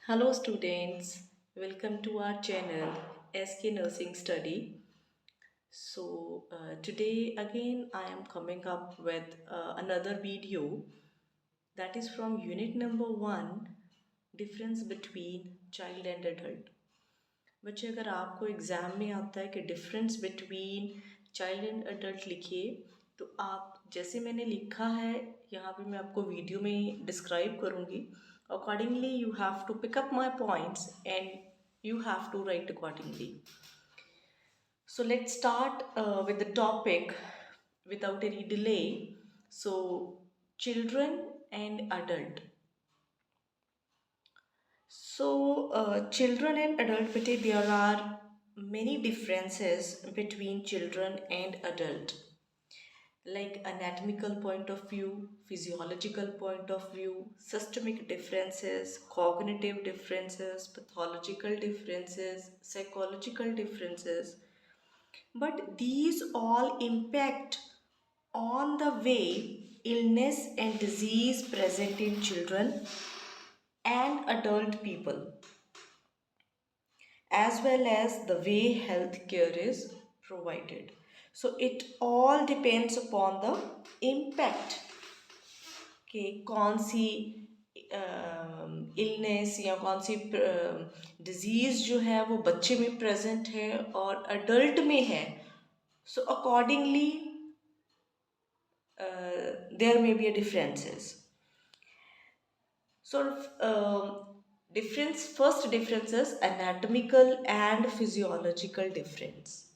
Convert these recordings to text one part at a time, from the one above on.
Hello students, welcome to our channel SK Nursing Study. Today again I am coming up with another video that is from unit number 1, difference between child and adult. बच्चे अगर आपको exam में आता है कि difference between child and adult लिखिए तो आप जैसे मैंने लिखा है यहाँ पे मैं आपको वीडियो में डिस्क्राइब करूँगी accordingly you have to pick up my points and you have to write accordingly. So let's start with the topic without any delay. So, children and adult. Children and adult, bete, there are many differences between children and adult, like anatomical point of view, physiological point of view, systemic differences, cognitive differences, pathological differences, psychological differences. But these all impact on the way illness and disease present in children and adult people, as well as the way health care is provided. So it all depends upon the impact कि कौन सी illness या कौन सी disease जो है वो बच्चे में present है और अडल्ट में है. So accordingly there may be a differences. First difference is anatomical and physiological difference.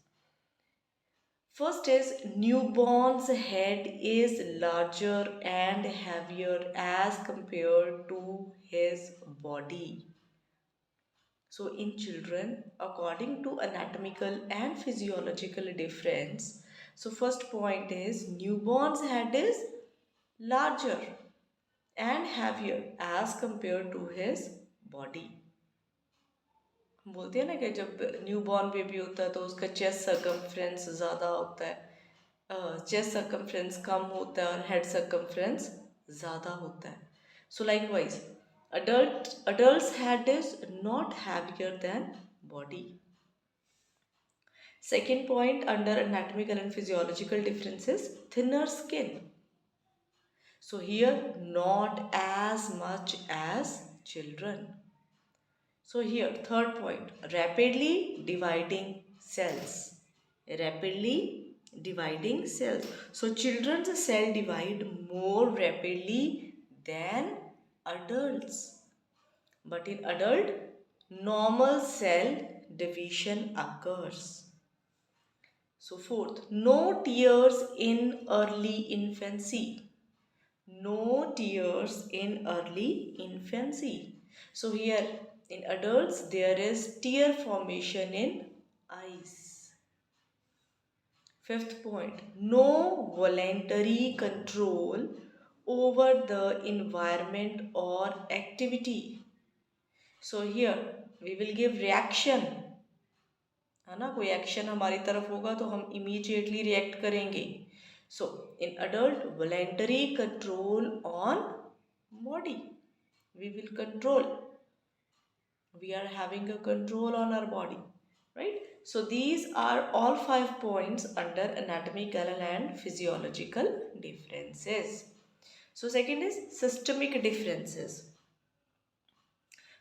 First is newborn's head is larger and heavier as compared to his body. So in children, according to anatomical and physiological difference, so first point is newborn's head is larger and heavier as compared to his body. हम बोलते हैं ना कि जब newborn baby होता है तो उसका चेस्ट सर्कमफ्रेंस ज़्यादा होता है, चेस्ट सर्कमफ्रेंस कम होता है और हेड सर्कमफ्रेंस ज़्यादा होता है. सो likewise adult's head is not heavier than body. Second point under anatomical and physiological differences, thinner skin. So here not as much as children. So here third point, rapidly dividing cells. Rapidly dividing cells. So children's cell divide more rapidly than adults. But in adult, normal cell division occurs. So fourth, no tears in early infancy. No tears in early infancy. So here in adults there is tear formation in eyes. Fifth point, no voluntary control over the environment or activity. So here we will give reaction, है ना, कोई action हमारी तरफ होगा तो हम immediately react करेंगे. So in adult, voluntary control on body. We will control. We are having a control on our body, right? So these are all 5 points under anatomical and physiological differences. So second is systemic differences.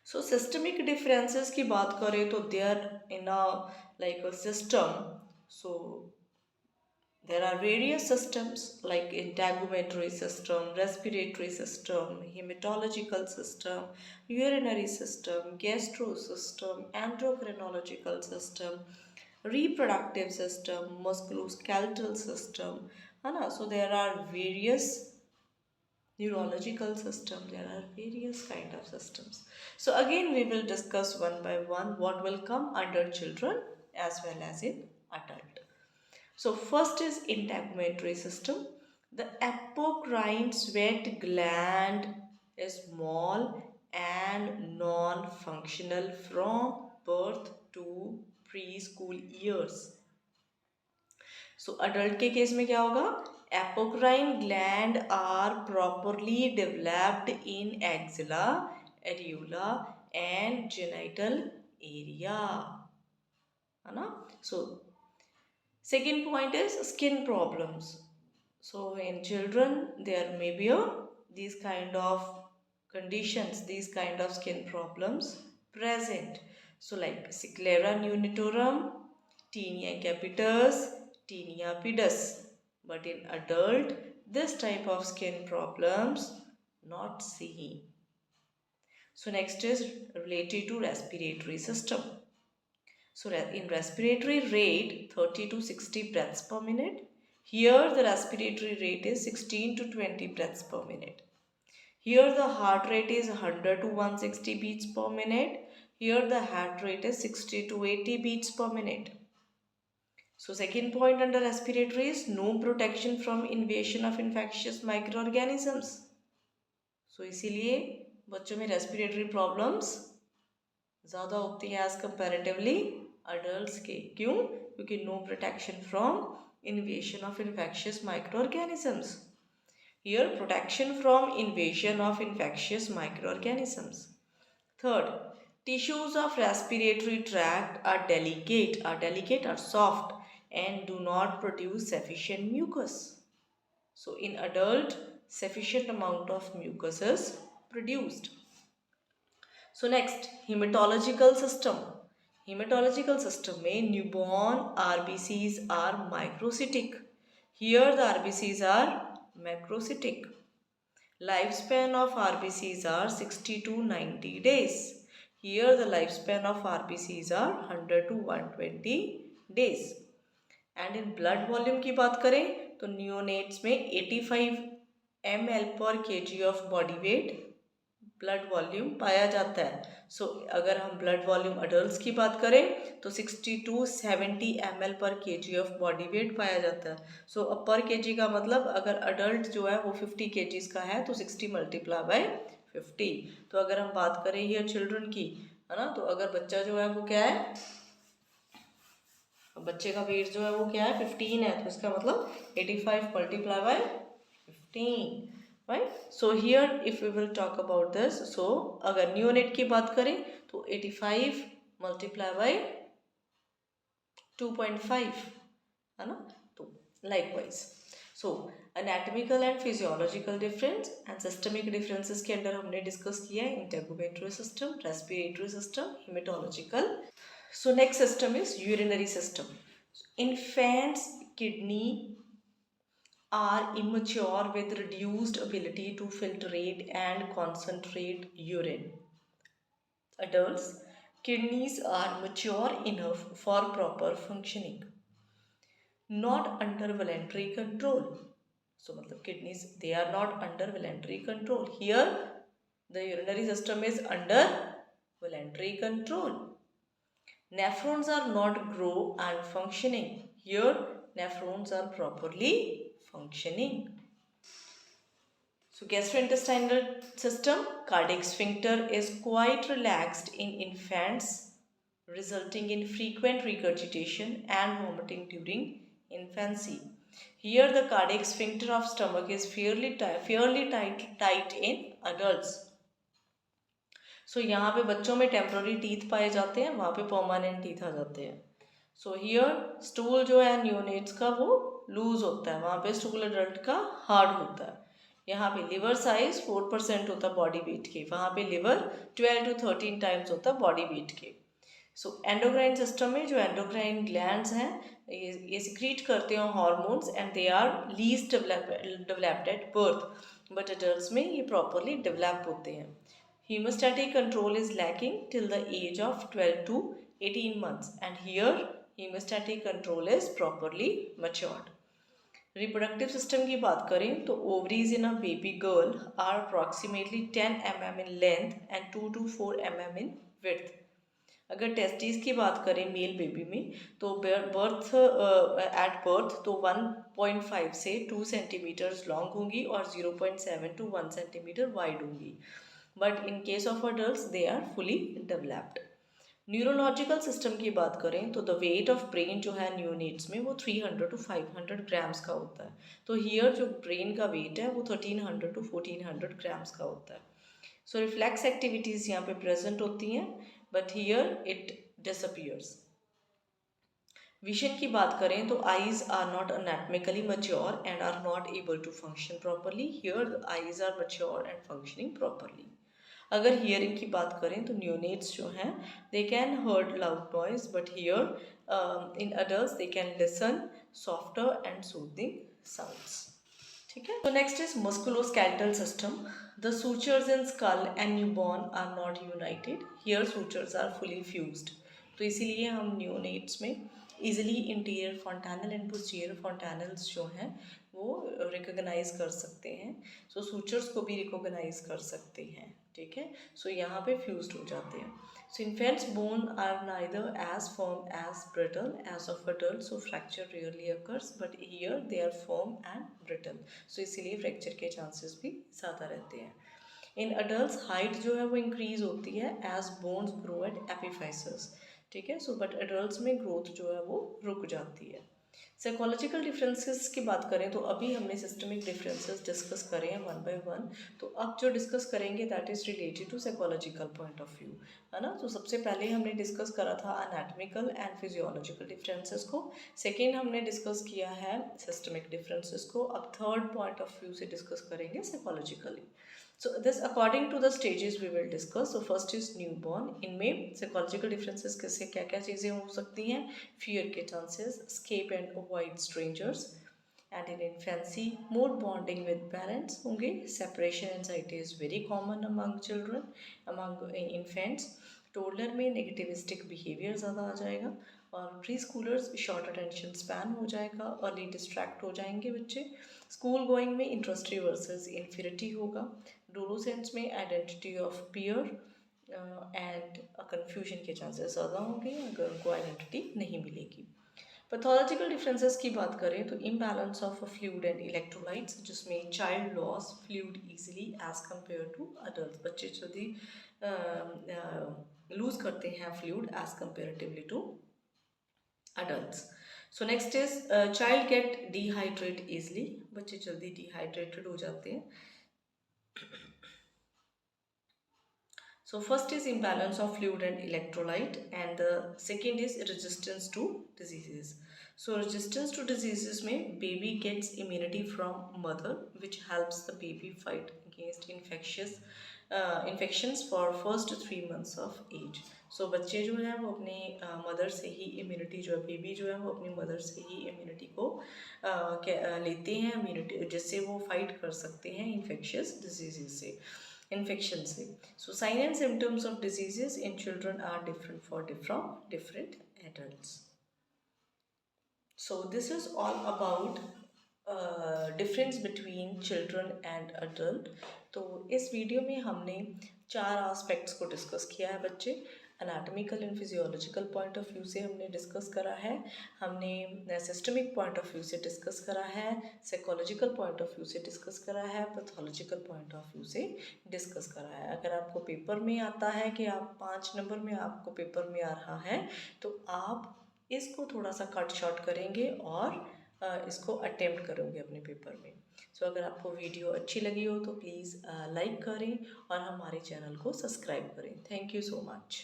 So systemic differences की बात करें तो they are in a like a system. So there are various systems like integumentary system, respiratory system, hematological system, urinary system, gastro system, endocrinological system, reproductive system, musculoskeletal system. So there are various neurological system, there are various kind of systems. So again we will discuss one by one what will come under children as well as in adult. So first is integumentary system. The apocrine sweat gland is small and non-functional from birth to preschool years. So adult के case में क्या होगा? Apocrine gland are properly developed in axilla areola and genital area, है ना. So second point is skin problems. So in children there may be these kind of conditions, these kind of skin problems present. So like sclera neonatorum, tinea capitis, tinea pedis. But in adult, this type of skin problems not seen. So next is related to respiratory system. So in respiratory rate 30 to 60 breaths per minute. Here the respiratory rate is 16 to 20 breaths per minute. Here the heart rate is 100 to 160 beats per minute. Here the heart rate is 60 to 80 beats per minute. So second point under respiratory is no protection from invasion of infectious microorganisms. So इसीलिए बच्चों में respiratory problems ज़्यादा होती हैं as comparatively adult के. क्यों? क्योंकि no protection from invasion of infectious micro organisms. Here protection from invasion of infectious micro organisms. Third, tissues of respiratory tract are delicate, are soft and do not produce sufficient mucus. So in adult, sufficient amount of mucus is produced. So next, hematological system. Hematological system में newborn RBCs are microcytic. Here the RBCs are macrocytic. Lifespan of RBCs are 60 to 90 days. Here the lifespan of RBCs are 100 to 120 days. And in blood volume की बात करें तो neonates में 85 ml per kg of body weight blood volume पाया जाता है. सो अगर हम ब्लड वॉल्यूम अडल्ट की बात करें तो 60 टू 70 ml पर kg ऑफ बॉडी वेट पाया जाता है. सो अब पर kg का मतलब अगर अडल्ट जो है वो 50 kg का है तो 60 मल्टीप्लाई बाय 50. तो अगर हम बात करें ये चिल्ड्रन की, है ना, तो अगर बच्चा जो है वो क्या है, बच्चे का वेट जो है वो क्या है 15 है, तो इसका मतलब 85 multiply by 15. right. So here if we will talk about this, so अगर neonate की बात करें तो 85 multiply by 2.5 है ना. तो likewise, so anatomical and physiological difference and systemic differences के अंदर हमने डिस्कस किया है integumentary system, respiratory system, hematological. So next system is urinary system. Infants kidney are immature with reduced ability to filtrate and concentrate urine. Adults, kidneys are mature enough for proper functioning, not under voluntary control. So, matlab kidneys, they are not under voluntary control. Here, the urinary system is under voluntary control. Nephrons are not grow and functioning. Here, nephrons are properly functioning. So gastrointestinal system, cardiac sphincter is quite relaxed in infants, resulting in frequent regurgitation and vomiting during infancy. Here the cardiac sphincter of stomach is fairly tight in adults. So यहाँ पे बच्चों में temporary teeth पाए जाते हैं, वहाँ पे permanent teeth आ जाते हैं. सो हियर स्टूल जो है न्यूनेट्स का वो लूज होता है, वहाँ पे स्टूल अडल्ट का हार्ड होता है. यहाँ पे लिवर साइज 4% होता है बॉडी वेट के, वहाँ पे लिवर 12 to 13 टाइम्स होता है बॉडी वेट के. सो एंडोक्राइन सिस्टम में जो एंडोक्राइन ग्लैंड्स हैं ये सिक्रीट करते हैं hormones and they are least developed at birth, but adults में ये प्रॉपरली डेवलप होते हैं. Hemostatic control is lacking till the age of 12 to 18 months and here hemostatic control is properly matured. Reproductive system की बात करें तो ovaries in a baby girl are approximately 10 mm in length and 2 to 4 mm in width. अगर testis की बात करें male baby में तो बर्थ एट बर्थ तो 1.5 से 2 सेंटीमीटर्स लॉन्ग होंगी और 0.7 to 1 सेंटीमीटर वाइड होंगी. But in case of adults they are fully developed. Neurological system की बात करें तो द वेट ऑफ ब्रेन जो है न्यूनेट्स में वो 300 to 500 ग्राम्स का होता है. तो हियर जो ब्रेन का वेट है वो 1300 to 1400 ग्राम्स का होता है. सो रिफ्लेक्स एक्टिविटीज़ यहाँ पे प्रेजेंट होती हैं, but here it disappears. Vision की बात करें तो eyes are not anatomically mature and are not able to function properly. Here the eyes are mature and functioning properly. अगर हियरिंग की बात करें तो न्यूनेट्स जो हैं they can heard loud noise, but here in adults they can listen softer and soothing sounds. ठीक है, तो next is musculoskeletal system. The sutures in skull and newborn are not united, here sutures are fully fused. तो इसीलिए हम neonates में easily anterior fontanelle and posterior fontanelles जो हैं वो रिकॉग्नाइज कर सकते हैं। सो सूचर्स को भी रिकॉग्नाइज कर सकते हैं। ठीक है, सो यहाँ पे फ्यूज्ड हो जाते हैं। So infants bone are neither as firm as brittle as of adult, so fracture rarely occurs, but here they are firm and brittle. So इसीलिए फ्रैक्चर के चांसेस भी ज़्यादा रहते हैं। इन अडल्ट हाइट जो है वो इंक्रीज होती है as bones grow at epiphysis. ठीक है, सो बट एडल्ट्स में ग्रोथ जो है वो रुक जाती है। साइकोलॉजिकल डिफरेंसेस की बात करें तो अभी हमने सिस्टमिक डिफरेंसेस डिस्कस करे हैं वन बाय वन। तो अब जो डिस्कस करेंगे that is related to psychological point of view, है ना। तो सबसे पहले हमने डिस्कस करा था एनाटॉमिकल एंड फिजियोलॉजिकल डिफरेंसेस को, सेकेंड हमने डिस्कस किया है सिस्टमिक डिफरेंसेस को, अब थर्ड पॉइंट ऑफ व्यू से डिस्कस करेंगे psychologically. So this according to the stages we will discuss. So first is newborn. इनमें psychological differences कैसे क्या क्या चीज़ें हो सकती हैं, fear के chances, escape and avoid strangers, and in infancy more bonding with parents होंगे, separation anxiety is very common among children, among infants. Toddler में नेगेटिविस्टिक बिहेवियर ज़्यादा आ जाएगा, और pre schoolers short attention span हो जाएगा, अर्ली डिस्ट्रैक्ट हो जाएंगे बच्चे। स्कूल गोइंग में इंट्रस्टी वर्सेस इन्फिनिटी होगा। डोलोसेंट्स में identity of peer and confusion के चांसेस ज़्यादा होंगे अगर उनको आइडेंटिटी नहीं मिलेगी। पैथोलॉजिकल डिफरेंसेस की बात करें तो imbalance of fluid and electrolytes, जिसमें child loss fluid easily as compare to adult, बच्चे जल्दी लूज करते हैं fluid as comparatively to adults. So next is child get dehydrate easily, बच्चे जल्दी डिहाइड्रेटेड हो जाते हैं। So first is imbalance of fluid and electrolyte, and the second is resistance to diseases. So resistance to diseases में baby gets immunity from mother, which helps the baby fight against infections for first 3 months of age. So बच्चे जो है वो अपने mother से ही immunity जो है, baby जो है वो अपनी मदर से ही इम्यूनिटी को लेते हैं, इम्यूनिटी जिससे वो फाइट कर सकते हैं इन्फेक्शियस डिजीजेज से, infection से। So sign and symptoms of diseases in children are different for different adults. So this is all about difference between children and adult. तो इस वीडियो में हमने 4 आस्पेक्ट्स को डिस्कस किया है बच्चे। Anatomical and physiological point of view से हमने डिस्कस करा है, हमने सिस्टमिक पॉइंट ऑफ व्यू से डिस्कस करा है, साइकोलॉजिकल पॉइंट ऑफ व्यू से डिस्कस करा है, पैथोलॉजिकल पॉइंट ऑफ व्यू से डिस्कस करा है। अगर आपको पेपर में आता है कि आप 5 नंबर में आपको पेपर में आ रहा है तो आप इसको थोड़ा सा कट शॉर्ट करेंगे और इसको अटेम्प्ट करोगे अपने पेपर में। सो अगर आपको वीडियो अच्छी लगी हो तो प्लीज़ लाइक करें और हमारे चैनल को सब्सक्राइब करें। Thank you so much.